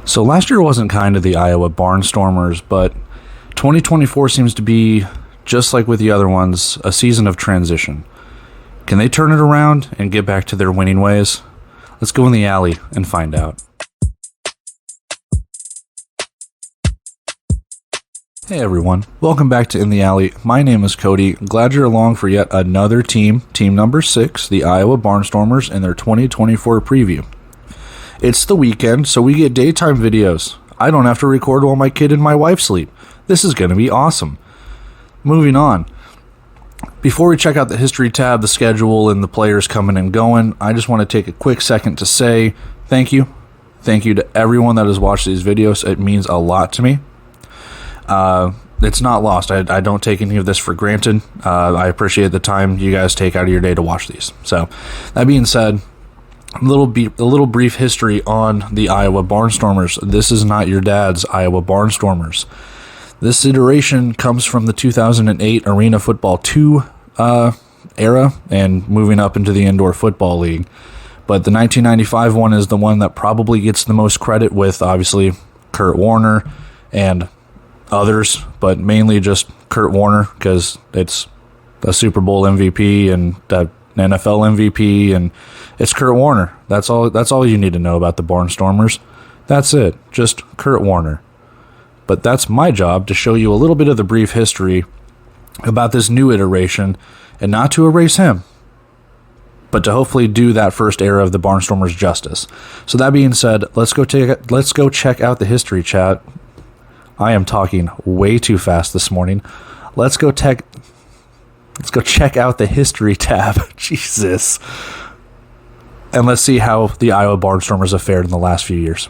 So last year wasn't kind to the Iowa Barnstormers, but 2024 seems to be, just like with the other ones, a season of transition. Can they turn it around and get back to their winning ways? Let's go in the alley and find out. Hey everyone, welcome back to In the Alley. My name is Cody. Glad you're along for yet another team number 6, the Iowa Barnstormers, and their 2024 preview. It's the weekend, so we get daytime videos. I don't have to record while my kid and my wife sleep. This is going to be awesome. Moving on. Before we check out the history tab, the schedule, and the players coming and going, I just want to take a quick second to say thank you. Thank you to everyone that has watched these videos. It means a lot to me. It's not lost. I don't take any of this for granted. I appreciate the time you guys take out of your day to watch these. So, that being said, a little brief history on the Iowa Barnstormers. This is not your dad's Iowa Barnstormers. This iteration comes from the 2008 Arena Football 2 era and moving up into the Indoor Football League. But the 1995 one is the one that probably gets the most credit, with obviously Kurt Warner and others, but mainly just Kurt Warner because it's a Super Bowl MVP and an NFL MVP, and it's Kurt Warner. That's all you need to know about the Barnstormers. That's it, just Kurt Warner. But that's my job, to show you a little bit of the brief history about this new iteration, and not to erase him, but to hopefully do that first era of the Barnstormers justice. So that being said, let's go check out the history chat. I am talking way too fast this morning. Let's go check out the history tab. Jesus. And let's see how the Iowa Barnstormers have fared in the last few years.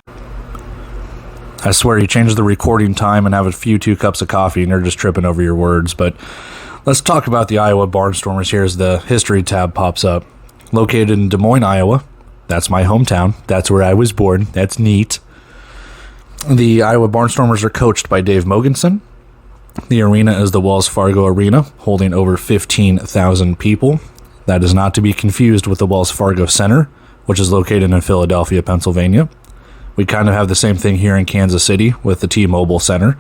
I swear you change the recording time and have a few 2 cups of coffee and you're just tripping over your words. But let's talk about the Iowa Barnstormers here as the history tab pops up. Located in Des Moines, Iowa. That's my hometown. That's where I was born. That's neat. The Iowa Barnstormers are coached by Dave Mogensen. The arena is the Wells Fargo Arena, holding over 15,000 people. That is not to be confused with the Wells Fargo Center, which is located in Philadelphia, Pennsylvania. We kind of have the same thing here in Kansas City with the T-Mobile Center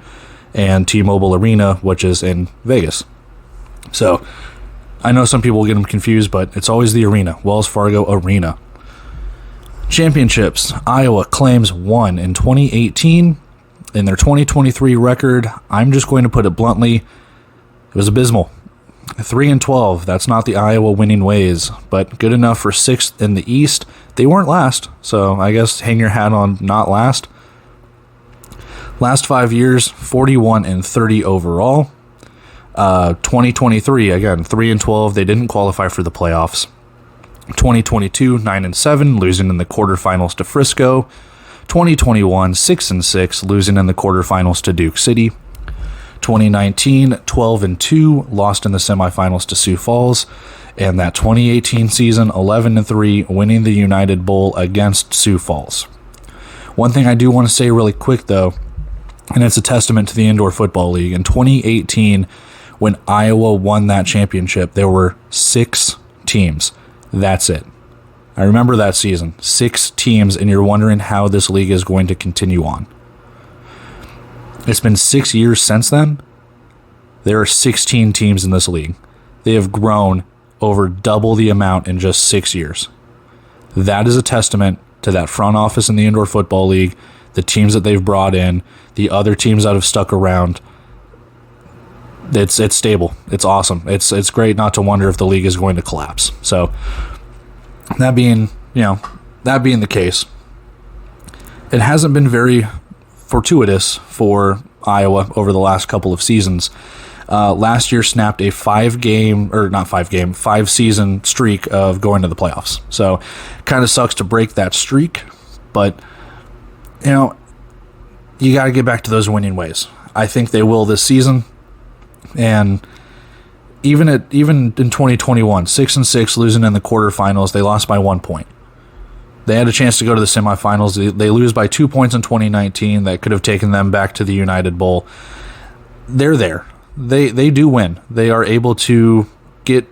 and T-Mobile Arena, which is in Vegas. So I know some people get them confused, but it's always the arena, Wells Fargo Arena. Championships. Iowa claims 1 in 2018. In their 2023 record, I'm just going to put it bluntly, it was abysmal. 3-12. That's not the Iowa winning ways, but good enough for 6th in the East. They weren't last, so I guess hang your hat on not last. Last 5 years, 41-30 overall. 2023, again, 3-12. They didn't qualify for the playoffs. 2022, 9-7, losing in the quarterfinals to Frisco. 2021, 6-6, losing in the quarterfinals to Duke City. 2019, 12-2, lost in the semifinals to Sioux Falls. And that 2018 season, 11-3, winning the United Bowl against Sioux Falls. One thing I do want to say really quick, though, and it's a testament to the Indoor Football League. In 2018, when Iowa won that championship, there were 6 teams. That's it. I remember that season. 6 teams, and you're wondering how this league is going to continue on. It's been 6 years since then. There are 16 teams in this league. They have grown over double the amount in just 6 years. That is a testament to that front office in the Indoor Football League, the teams that they've brought in, the other teams that have stuck around. It's stable. It's awesome. It's great not to wonder if the league is going to collapse. So that being the case, it hasn't been very fortuitous for Iowa over the last couple of seasons. Last year snapped a 5-season streak of going to the playoffs. So kind of sucks to break that streak, but you got to get back to those winning ways. I think they will this season. And even in 2021, 6-6, losing in the quarterfinals, they lost by 1 point. They had a chance to go to the semifinals. They lose by 2 points in 2019. That could have taken them back to the United Bowl. They're there. They do win. They are able to get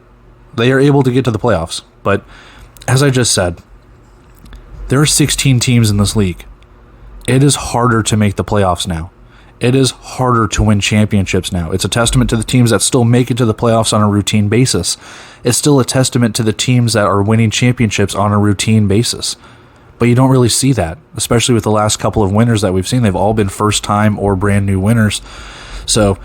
to the playoffs. But as I just said, there are 16 teams in this league. It is harder to make the playoffs now. It is harder to win championships now. It's a testament to the teams that still make it to the playoffs on a routine basis. It's still a testament to the teams that are winning championships on a routine basis. But you don't really see that, especially with the last couple of winners that we've seen. They've all been first-time or brand-new winners. So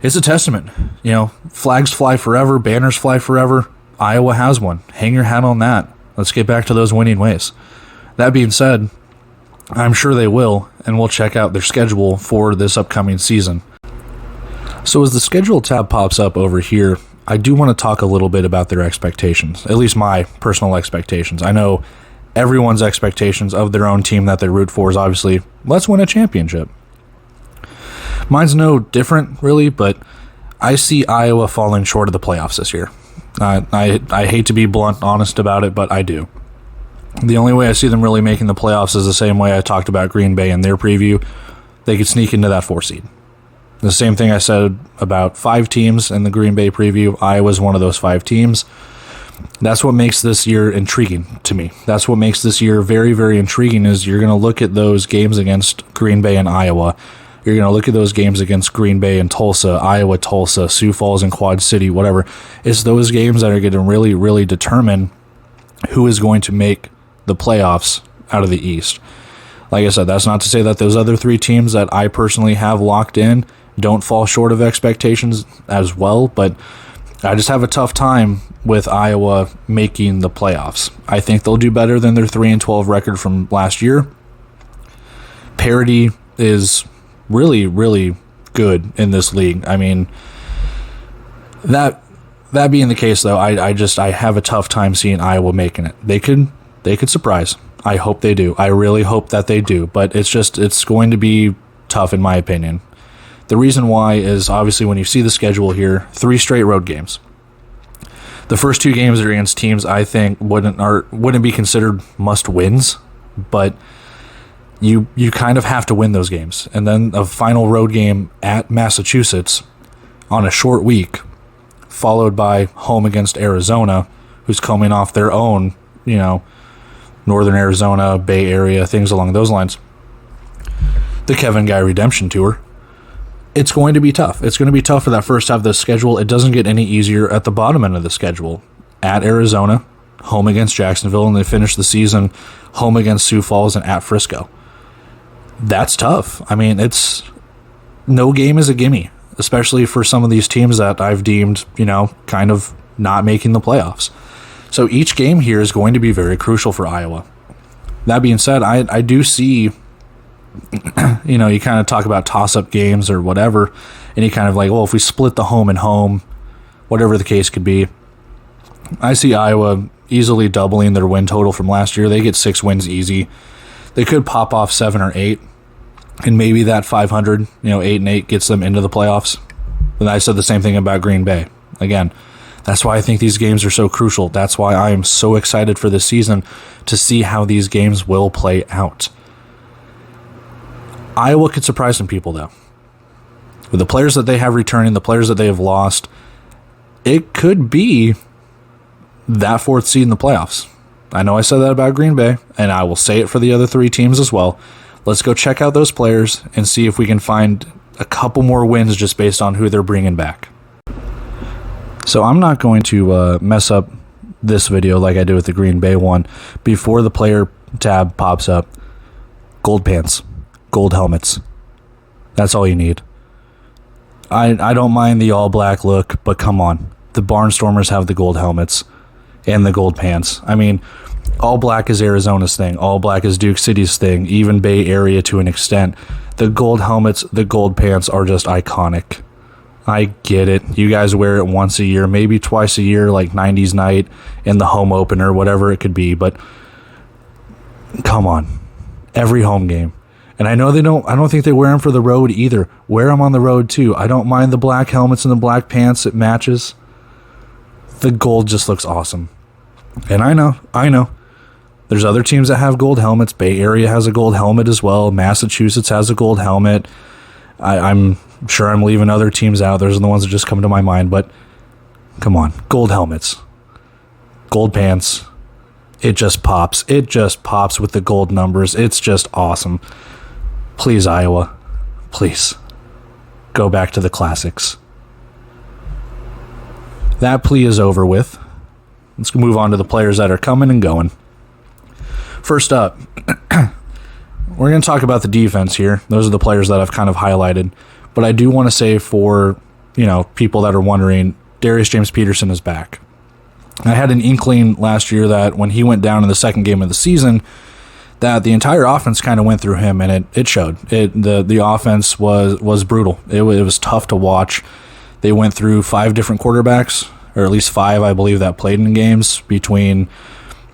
it's a testament. You know, flags fly forever, banners fly forever. Iowa has one. Hang your hat on that. Let's get back to those winning ways. That being said, I'm sure they will, and we'll check out their schedule for this upcoming season. So as the schedule tab pops up over here, I do want to talk a little bit about their expectations, at least my personal expectations. I know everyone's expectations of their own team that they root for is obviously, let's win a championship. Mine's no different, really, but I see Iowa falling short of the playoffs this year. I hate to be blunt, honest about it, but I do. The only way I see them really making the playoffs is the same way I talked about Green Bay in their preview. They could sneak into that 4 seed. The same thing I said about 5 teams in the Green Bay preview. Iowa's one of those 5 teams. That's what makes this year intriguing to me. That's what makes this year very, very intriguing is you're going to look at those games against Green Bay and Iowa. You're going to look at those games against Green Bay and Tulsa, Iowa, Tulsa, Sioux Falls and Quad City, whatever. It's those games that are going to really, really determine who is going to make the playoffs out of the East. Like I said, that's not to say that those other 3 teams that I personally have locked in don't fall short of expectations as well, but I just have a tough time with Iowa making the playoffs. I think they'll do better than their 3-12 record from last year. Parity is really, really good in this league. I mean, that being the case, though, I have a tough time seeing Iowa making it. They could surprise. I hope they do. I really hope that they do. But it's going to be tough in my opinion. The reason why is obviously when you see the schedule here, 3 straight road games. The first 2 games are against teams I think wouldn't be considered must wins, but you kind of have to win those games. And then a final road game at Massachusetts on a short week, followed by home against Arizona, who's coming off their own, Northern Arizona, Bay Area, things along those lines. The Kevin Guy Redemption Tour. It's going to be tough. It's going to be tough for that first half of the schedule. It doesn't get any easier at the bottom end of the schedule. At Arizona, home against Jacksonville, and they finish the season home against Sioux Falls and at Frisco. That's tough. I mean, no game is a gimme, especially for some of these teams that I've deemed, kind of not making the playoffs. So each game here is going to be very crucial for Iowa. That being said, I do see, you kind of talk about toss-up games or whatever, and you kind of like, well, if we split the home and home, whatever the case could be, I see Iowa easily doubling their win total from last year. They get 6 wins easy. They could pop off 7 or 8, and maybe that 500, 8-8 gets them into the playoffs. And I said the same thing about Green Bay. Again, that's why I think these games are so crucial. That's why I am so excited for this season to see how these games will play out. Iowa could surprise some people, though. With the players that they have returning, the players that they have lost, it could be that 4th seed in the playoffs. I know I said that about Green Bay, and I will say it for the other 3 teams as well. Let's go check out those players and see if we can find a couple more wins just based on who they're bringing back. So I'm not going to mess up this video like I did with the Green Bay one. Before the player tab pops up, gold pants, gold helmets. That's all you need. I don't mind the all-black look, but come on. The Barnstormers have the gold helmets and the gold pants. I mean, all black is Arizona's thing. All black is Duke City's thing, even Bay Area to an extent. The gold helmets, the gold pants are just iconic. I get it. You guys wear it once a year, maybe twice a year, like 90s night in the home opener, whatever it could be, but come on. Every home game. And I know I don't think they wear them for the road either. Wear them on the road too. I don't mind the black helmets and the black pants. It matches. The gold just looks awesome. And I know. There's other teams that have gold helmets. Bay Area has a gold helmet as well. Massachusetts has a gold helmet. I'm sure I'm leaving other teams out. Those are the ones that just come to my mind. But come on. Gold helmets. Gold pants. it just pops. It just pops with the gold numbers. It's just awesome. Please, Iowa, please go back to the classics. That plea is over with. Let's move on to the players that are coming and going. First up, we're going to talk about the defense here. Those are the players that I've kind of highlighted. But I do want to say for, people that are wondering, Darius James Peterson is back. I had an inkling last year that when he went down in the second game of the season, that the entire offense kind of went through him, and it showed. The offense was brutal. It was tough to watch. They went through 5 different quarterbacks, or at least 5, I believe, that played in games between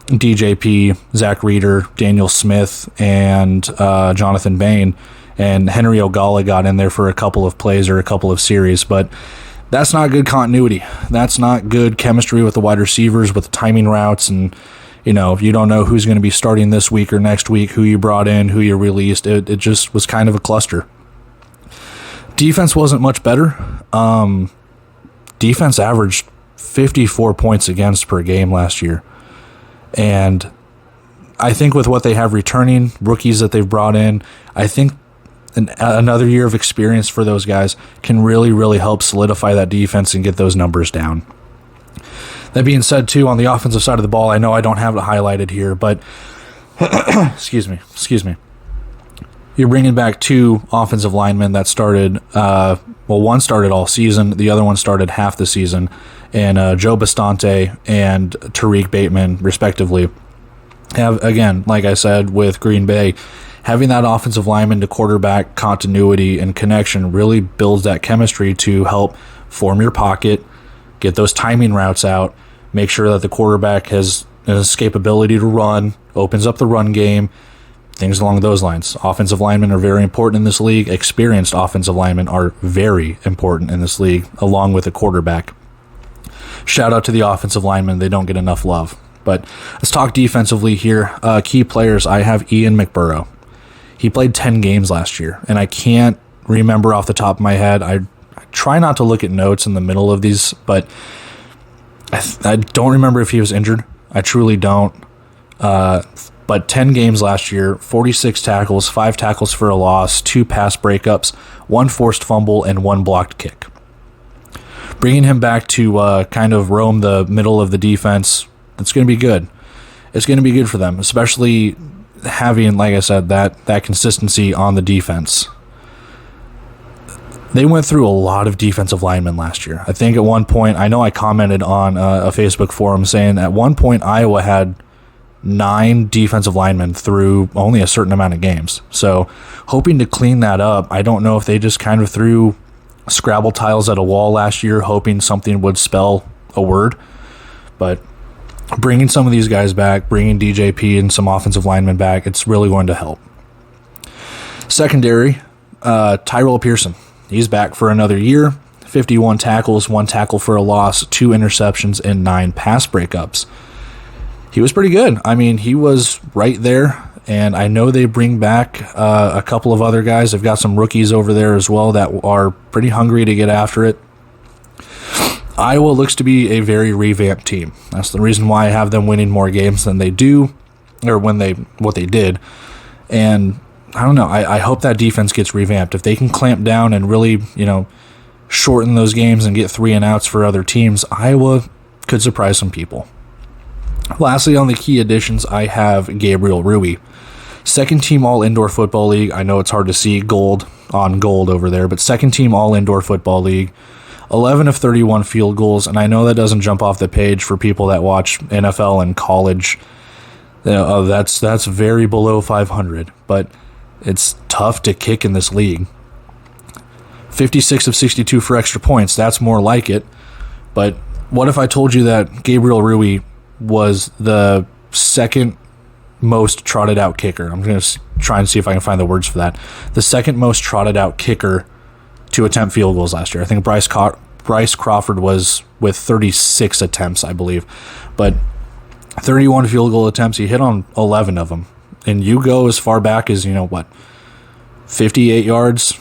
DJP, Zach Reeder, Daniel Smith, and Jonathan Bain. And Henry Ogala got in there for a couple of plays or a couple of series, but that's not good continuity. That's not good chemistry with the wide receivers, with the timing routes, and if you don't know who's going to be starting this week or next week, who you brought in, who you released, it just was kind of a cluster. Defense wasn't much better. Defense averaged 54 points against per game last year. And I think with what they have returning, rookies that they've brought in, I think another year of experience for those guys can really, really help solidify that defense and get those numbers down. That being said, too, on the offensive side of the ball, I know I don't have it highlighted here, but excuse me. You're bringing back 2 offensive linemen that started, one started all season, the other one started half the season, and Joe Bastante and Tariq Bateman, respectively. Have, again, like I said, with Green Bay, having that offensive lineman to quarterback continuity and connection really builds that chemistry to help form your pocket, get those timing routes out, make sure that the quarterback has an escapability to run, opens up the run game, things along those lines. Offensive linemen are very important in this league. Experienced offensive linemen are very important in this league, along with a quarterback. Shout out to the offensive linemen. They don't get enough love. But let's talk defensively here. Key players, I have Ian McBurrow. He played 10 games last year, and I can't remember off the top of my head. I try not to look at notes in the middle of these, but I don't remember if he was injured. I truly don't. But 10 games last year, 46 tackles, 5 tackles for a loss, 2 pass breakups, 1 forced fumble, and 1 blocked kick. Bringing him back to kind of roam the middle of the defense, it's going to be good. It's going to be good for them, especially having, like I said, that consistency on the defense. They went through a lot of defensive linemen last year. I think at one point, I know I commented on a Facebook forum saying at one point Iowa had 9 defensive linemen through only a certain amount of games. So hoping to clean that up. I don't know if they just kind of threw Scrabble tiles at a wall last year, hoping something would spell a word. But bringing some of these guys back, bringing DJP and some offensive linemen back, it's really going to help. Secondary, Tyrell Pearson. He's back for another year. 51 tackles, 1 tackle for a loss, 2 interceptions, and 9 pass breakups. He was pretty good. I mean, he was right there, and I know they bring back a couple of other guys. They've got some rookies over there as well that are pretty hungry to get after it. Iowa looks to be a very revamped team. That's the reason why I have them winning more games than they do, or what they did. And I don't know. I hope that defense gets revamped. If they can clamp down and really, shorten those games and get 3 and outs for other teams, Iowa could surprise some people. Lastly, on the key additions, I have Gabriel Rui. 2nd team All-Indoor Football League. I know it's hard to see gold on gold over there, but 2nd team All-Indoor Football League. 11 of 31 field goals, and I know that doesn't jump off the page for people that watch NFL and college. That's very below 500, but it's tough to kick in this league. 56 of 62 for extra points. That's more like it. But what if I told you that Gabriel Rui was the 2nd most trotted out kicker? I'm going to try and see if I can find the words for that. The 2nd most trotted out kicker to attempt field goals last year. I think Bryce Crawford was with 36 attempts, I believe. But 31 field goal attempts, he hit on 11 of them. And you go as far back as, 58 yards,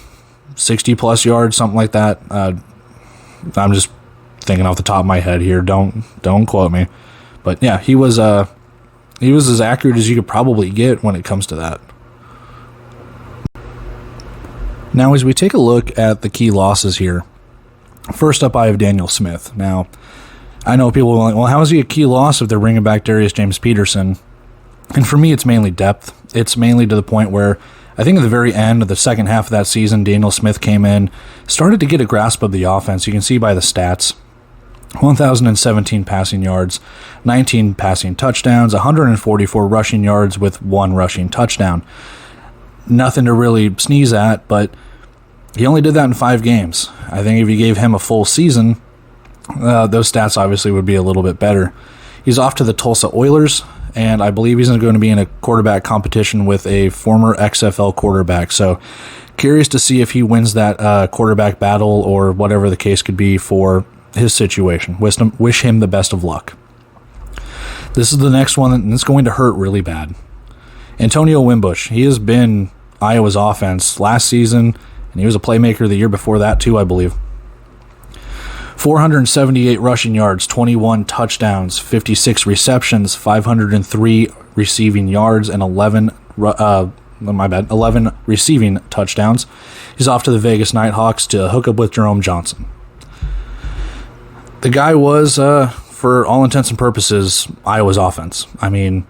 60-plus yards, something like that. I'm just thinking off the top of my head here. Don't quote me. But, yeah, he was He was as accurate as you could probably get when it comes to that. Now, as we take a look at the key losses here, first up, I have Daniel Smith. Now, I know people are like, well, how is he a key loss if they're bringing back Darius James Peterson? And for me, it's mainly depth. It's mainly to the point where I think at the very end of the second half of that season, Daniel Smith came in, started to get a grasp of the offense. You can see by the stats. 1,017 passing yards, 19 passing touchdowns, 144 rushing yards with 1 rushing touchdown. Nothing to really sneeze at, but he only did that in 5 games. I think if you gave him a full season, those stats obviously would be a little bit better. He's off to the Tulsa Oilers, and I believe he's going to be in a quarterback competition with a former XFL quarterback. So curious to see if he wins that quarterback battle or whatever the case could be for his situation. Wish him the best of luck. This is the next one, and it's going to hurt really bad. Antonio Wimbush. He has been Iowa's offense last season, and he was a playmaker the year before that too, I believe. 478 rushing yards, 21 touchdowns, 56 receptions, 503 receiving yards, and 11 receiving touchdowns. He's off to the Vegas Nighthawks to hook up with Jerome Johnson. The guy was, for all intents and purposes, Iowa's offense. I mean,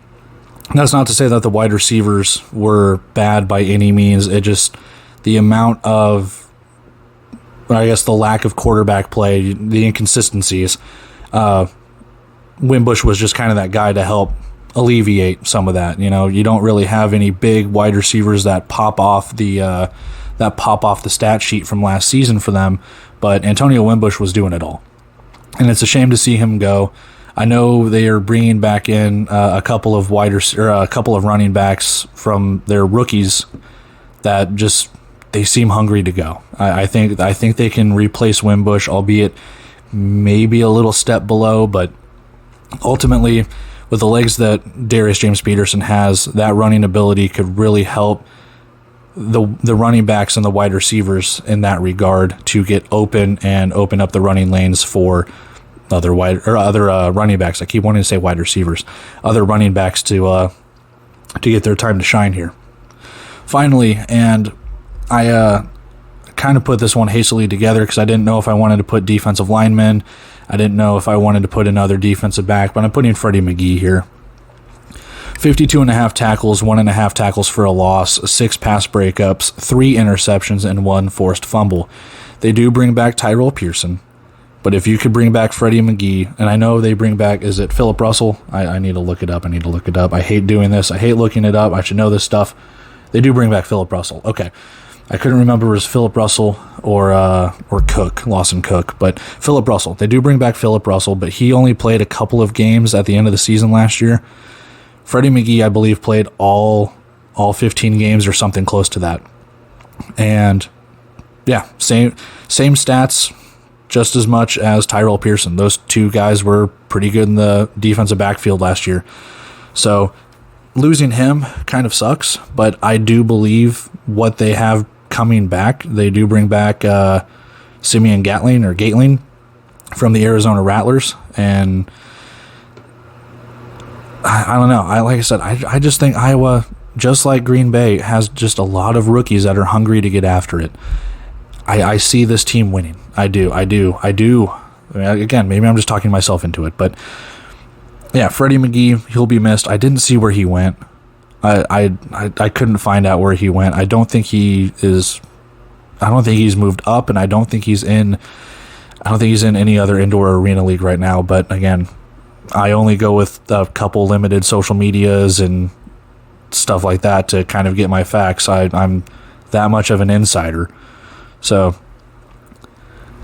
that's not to say that the wide receivers were bad by any means. It just, the amount of, I guess, the lack of quarterback play, the inconsistencies, Wimbush was just kind of that guy to help alleviate some of that. You know, you don't really have any big wide receivers that pop off the stat sheet from last season for them, but Antonio Wimbush was doing it all. And it's a shame to see him go. I know they are bringing back in a couple of running backs from their rookies that just, they seem hungry to go. I think they can replace Wimbush, albeit maybe a little step below, but ultimately, with the legs that Darius James Peterson has, that running ability could really help the running backs and the wide receivers in that regard to get open and open up the running lanes for other running backs. I keep wanting to say wide receivers, other running backs to get their time to shine here. Finally, and I kind of put this one hastily together because I didn't know if I wanted to put defensive linemen. I didn't know if I wanted to put another defensive back, but I'm putting Freddie McGee here. 52.5 tackles, 1.5 tackles for a loss, 6 pass breakups, 3 interceptions, and 1 forced fumble. They do bring back Tyrell Pearson, but if you could bring back Freddie McGee, and I know they bring back, is it Philip Russell? I need to look it up. I hate doing this. I hate looking it up. I should know this stuff. They do bring back Philip Russell. Okay. I couldn't remember if it was Philip Russell or Cook, Lawson Cook, but Philip Russell. They do bring back Philip Russell, but he only played a couple of games at the end of the season last year. Freddie McGee, I believe, played all 15 games or something close to that. And yeah, same stats, just as much as Tyrell Pearson. Those two guys were pretty good in the defensive backfield last year. So losing him kind of sucks, but I do believe what they have coming back, they do bring back Simeon Gatling from the Arizona Rattlers, and I don't know. Like I said, I just think Iowa, just like Green Bay, has just a lot of rookies that are hungry to get after it. I see this team winning. I do. I mean, again, maybe I'm just talking myself into it, but yeah, Freddie McGee, he'll be missed. I didn't see where he went. I couldn't find out where he went. I don't think he's moved up, and I don't think he's in any other indoor arena league right now. But again, I only go with a couple limited social medias and stuff like that to kind of get my facts. I'm that much of an insider. So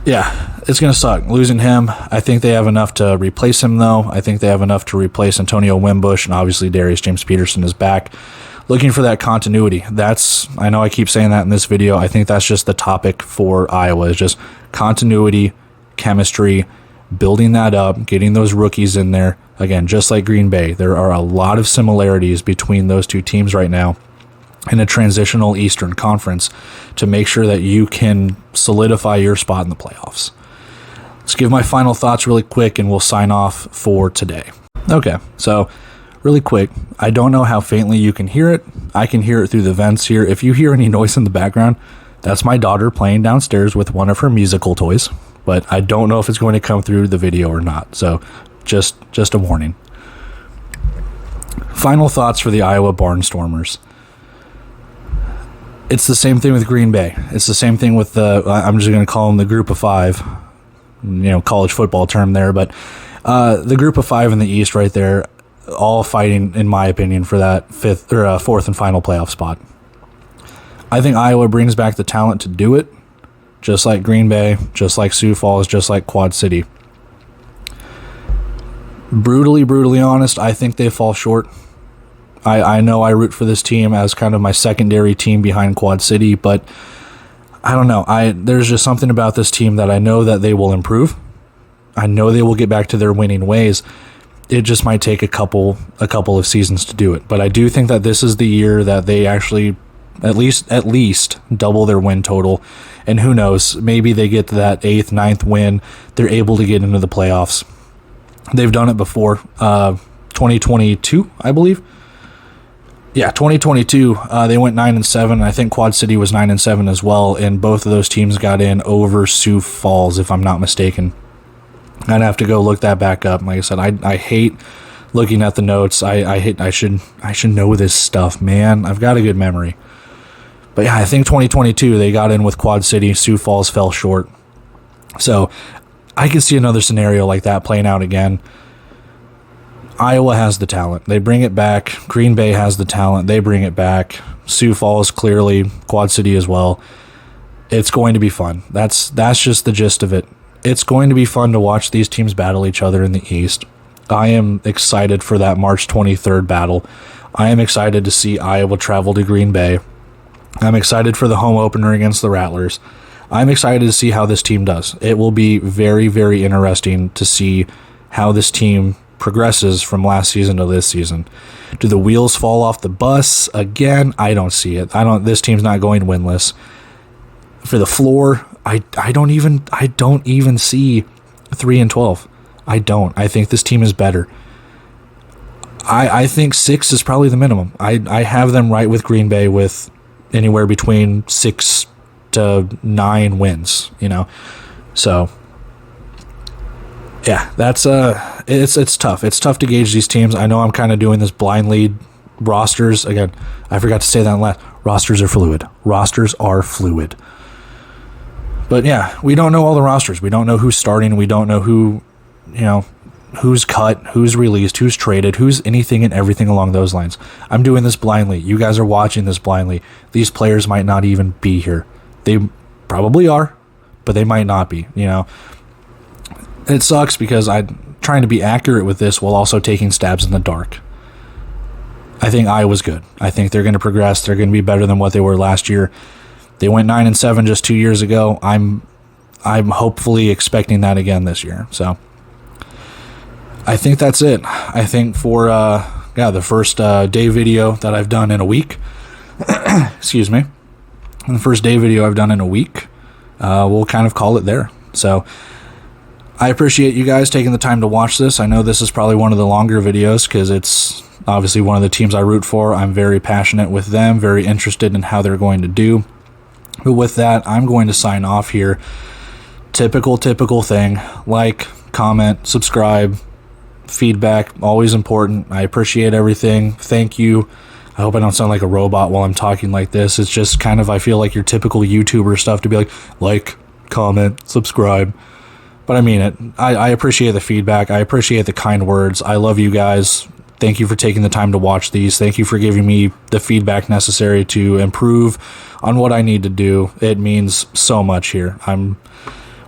yeah, it's going to suck losing him. I think they have enough to replace him, though. I think they have enough to replace Antonio Wimbush, and obviously Darius James Peterson is back. Looking for that continuity. I know I keep saying that in this video. I think that's just the topic for Iowa, is just continuity, chemistry, building that up, getting those rookies in there. Again, just like Green Bay, there are a lot of similarities between those two teams right now in a transitional Eastern Conference to make sure that you can solidify your spot in the playoffs. Let's give my final thoughts really quick and we'll sign off for today. Okay, so Really quick, I don't know how faintly you can hear it. I can hear it through the vents here. If you hear any noise in the background, that's my daughter playing downstairs with one of her musical toys. But I don't know if it's going to come through the video or not. So just a warning. Final thoughts for the Iowa Barnstormers. It's the same thing with Green Bay. It's the same thing with I'm just going to call them the group of five, college football term there, but the group of five in the East right there, all fighting, in my opinion, for that fourth and final playoff spot. I think Iowa brings back the talent to do it, just like Green Bay, just like Sioux Falls, just like Quad City. Brutally honest, I think they fall short. I know I root for this team as kind of my secondary team behind Quad City, but I don't know. There's just something about this team that I know that they will improve. I know they will get back to their winning ways. It just might take a couple of seasons to do it. But I do think that this is the year that they actually at least double their win total. And who knows, maybe they get to that 8th, 9th win. They're able to get into the playoffs. They've done it before. 2022, I believe. Yeah, 2022, they went 9-7. I think Quad City was 9-7 as well, and both of those teams got in over Sioux Falls, if I'm not mistaken. I'd have to go look that back up. Like I said, I hate looking at the notes. I should know this stuff, man. I've got a good memory. But yeah, I think 2022 they got in with Quad City. Sioux Falls fell short. So I could see another scenario like that playing out again. Iowa has the talent. They bring it back. Green Bay has the talent. They bring it back. Sioux Falls, clearly. Quad City as well. It's going to be fun. That's just the gist of it. It's going to be fun to watch these teams battle each other in the East. I am excited for that March 23rd battle. I am excited to see Iowa travel to Green Bay. I'm excited for the home opener against the Rattlers. I'm excited to see how this team does. It will be very, very interesting to see how this team progresses from last season to this season. Do the wheels fall off the bus again? I don't see it. This team's not going winless. For the floor, I don't even see 3-12. I don't. I think this team is better. I think 6 is probably the minimum. I have them right with Green Bay with anywhere between 6 to 9 wins, So yeah, that's it's tough. It's tough to gauge these teams. I know I'm kind of doing this blind lead. Rosters, again, I forgot to say that last. Rosters are fluid. But yeah, we don't know all the rosters. We don't know who's starting. We don't know who's cut, who's released, who's traded, who's anything and everything along those lines. I'm doing this blindly. You guys are watching this blindly. These players might not even be here. They probably are, but they might not be, It sucks because I'm trying to be accurate with this while also taking stabs in the dark. I think Iowa's good. I think they're going to progress. They're going to be better than what they were last year. They went 9-7 just 2 years ago. I'm hopefully expecting that again this year. So I think that's it. I think for the first day video that I've done in a week. Excuse me. The first day video I've done in a week. We'll kind of call it there. So I appreciate you guys taking the time to watch this. I know this is probably one of the longer videos because it's obviously one of the teams I root for. I'm very passionate with them, very interested in how they're going to do. But with that, I'm going to sign off here. Typical thing. Like, comment, subscribe, feedback, always important. I appreciate everything. Thank you. I hope I don't sound like a robot while I'm talking like this. It's just kind of, I feel like your typical YouTuber stuff to be like, comment, subscribe. But I mean it. I appreciate the feedback. I appreciate the kind words. I love you guys. Thank you for taking the time to watch these. Thank you for giving me the feedback necessary to improve on what I need to do. It means so much here.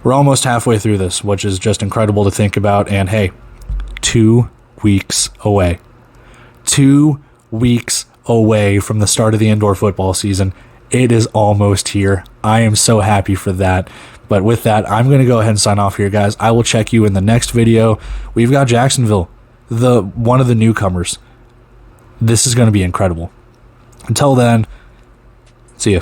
We're almost halfway through this, which is just incredible to think about. And hey, 2 weeks away. 2 weeks away from the start of the indoor football season. It is almost here. I am so happy for that. But with that, I'm going to go ahead and sign off here, guys. I will check you in the next video. We've got Jacksonville, one of the newcomers. This is going to be incredible. Until then, see ya.